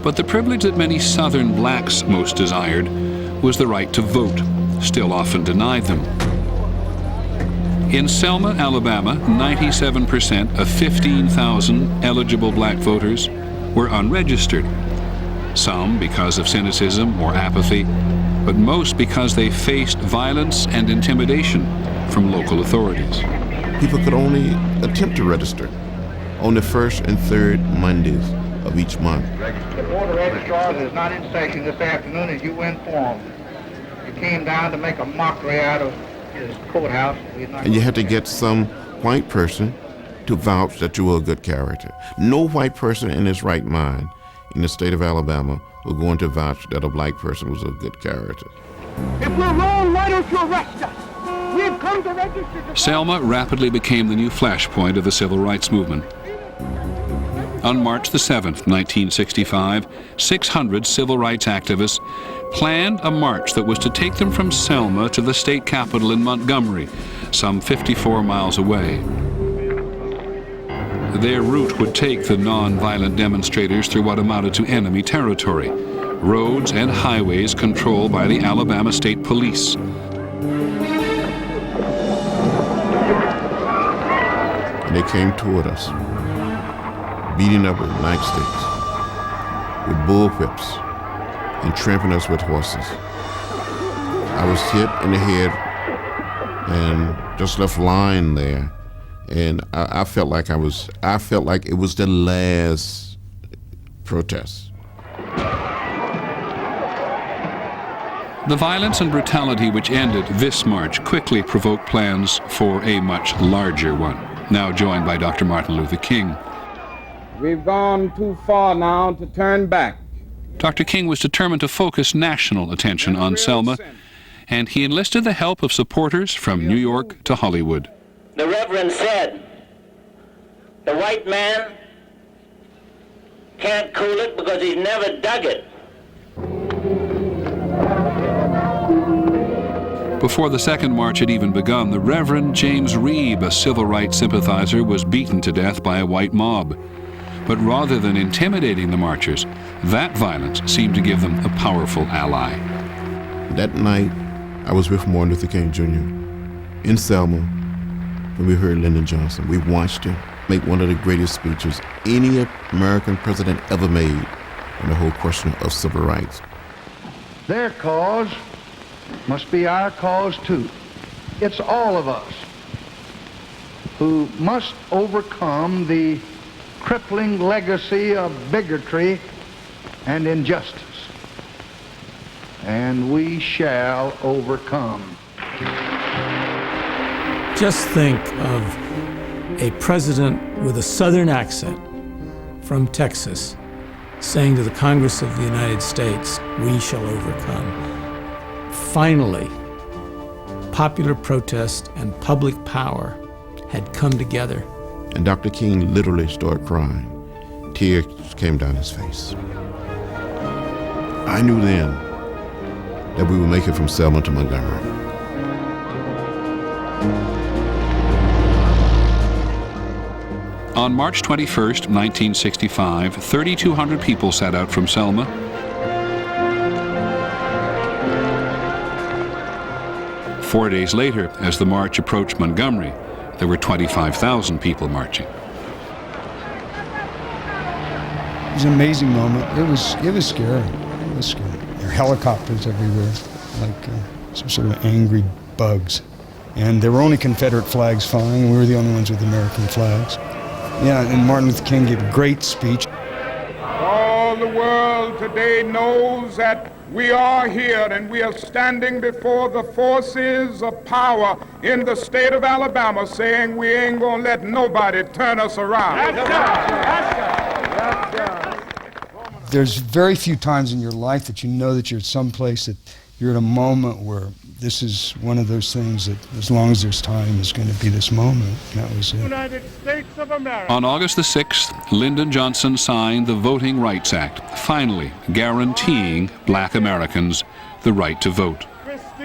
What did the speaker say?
But the privilege that many Southern blacks most desired was the right to vote, still often denied them. In Selma, Alabama, 97% of 15,000 eligible black voters were unregistered. Some because of cynicism or apathy, but most because they faced violence and intimidation from local authorities. People could only attempt to register on the first and third Mondays of each month. The Board of Registrars is not in session this afternoon, as you were informed. You came down to make a mockery out of his courthouse. And you had to get some white person to vouch that you were a good character. No white person in his right mind in the state of Alabama was going to vouch that a black person was a good character. If we're wrong, why don't you arrest us? We've come to register. Selma rapidly became the new flashpoint of the civil rights movement. On March the 7th, 1965, 600 civil rights activists planned a march that was to take them from Selma to the state capitol in Montgomery, some 54 miles away. Their route would take the non-violent demonstrators through what amounted to enemy territory, roads and highways controlled by the Alabama State Police. And they came toward us, beating up with nightsticks, with bullwhips, and trampling us with horses. I was hit in the head and just left lying there. And I felt like it was the last protest. The violence and brutality which ended this march quickly provoked plans for a much larger one, now joined by Dr. Martin Luther King. We've gone too far now to turn back. Dr. King was determined to focus national attention on Selma, and he enlisted the help of supporters from New York to Hollywood. The Reverend said, the white man can't cool it because he's never dug it. Before the second march had even begun, the Reverend James Reeb, a civil rights sympathizer, was beaten to death by a white mob. But rather than intimidating the marchers, that violence seemed to give them a powerful ally. That night, I was with Martin Luther King Jr. in Selma. When we heard Lyndon Johnson, we watched him make one of the greatest speeches any American president ever made on the whole question of civil rights. Their cause must be our cause too. It's all of us who must overcome the crippling legacy of bigotry and injustice. And we shall overcome. Just think of a president with a Southern accent from Texas saying to the Congress of the United States, "We shall overcome." Finally, popular protest and public power had come together. And Dr. King literally started crying. Tears came down his face. I knew then that we would make it from Selma to Montgomery. On March 21st, 1965, 3,200 people set out from Selma. Four days later, as the march approached Montgomery, there were 25,000 people marching. It was an amazing moment. It was scary. It was scary. There were helicopters everywhere, like some sort of angry bugs. And there were only Confederate flags flying, and we were the only ones with American flags. Yeah, and Martin Luther King gave a great speech. All the world today knows that we are here and we are standing before the forces of power in the state of Alabama saying we ain't gonna let nobody turn us around. There's very few times in your life that you know that you're at some place that you're at a moment where this is one of those things that as long as there's time is going to be this moment. And that was it. United States of America. On August the 6th, Lyndon Johnson signed the Voting Rights Act, finally guaranteeing black Americans the right to vote.